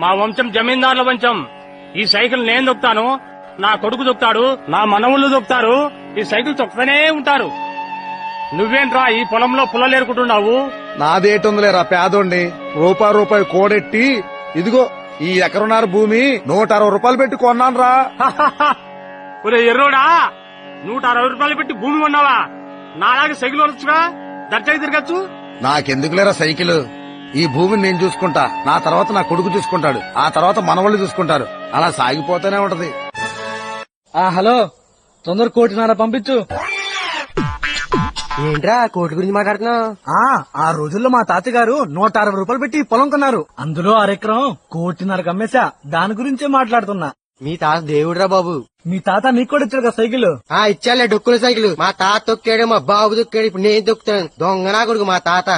మా వంశం జమీందారుల వంశం. ఈ సైకిల్ నేను దొక్కుతాను, నా కొడుకు దొక్కుతాడు, నా మనవుళ్ళు దొక్కుతారు. ఈ సైకిల్ తొక్కుతూనే ఉంటారు. నువ్వేంట్రా ఈ పొలంలో పుల్లలేరుకుంటున్నావు? నాదేటుందిలేరా పేదోండి. రూపాయి కోడెట్టి ఇదిగో ఈ ఎకరున్నర భూమి 160 రూపాయలు పెట్టి కొన్నాను రా. ఒరే ఎర్రోడా, 160 రూపాయలు పెట్టి భూమి కొన్నావా? నాలాగే సైకిల్ వరచుగా దర్జాకి తిరగచ్చు. నాకెందుకులేరా సైకిల్? ఈ భూమిని నేను చూసుకుంటా, నా తర్వాత నా కొడుకు చూసుకుంటాడు, ఆ తర్వాత మనవాళ్ళు చూసుకుంటారు. అలా సాగిపోతూనే ఉంటది. హలో, తొందర 1.5 కోటి పంపించు. ఏంట్రా కోటి గురించి మాట్లాడుతున్నావు? ఆ రోజుల్లో మా తాతగారు 160 రూపాయలు పెట్టి పొలం కొన్నారు. అందులో అరెకరం 1.5 కోటి అమ్మేశా. దాని గురించే మాట్లాడుతున్నా. మీ తాత దేవుడురా బాబు. మీ తాత నీకు కూడా ఇచ్చాడు కదా సైకిల్? ఇచ్చాలే డొక్కుల సైకిల్. మా తాత తొక్కాడు, మా బాబు తొక్కాడు, ఇప్పుడు నేను తొక్కుతాను. దొంగనా కొడుకు మా తాత.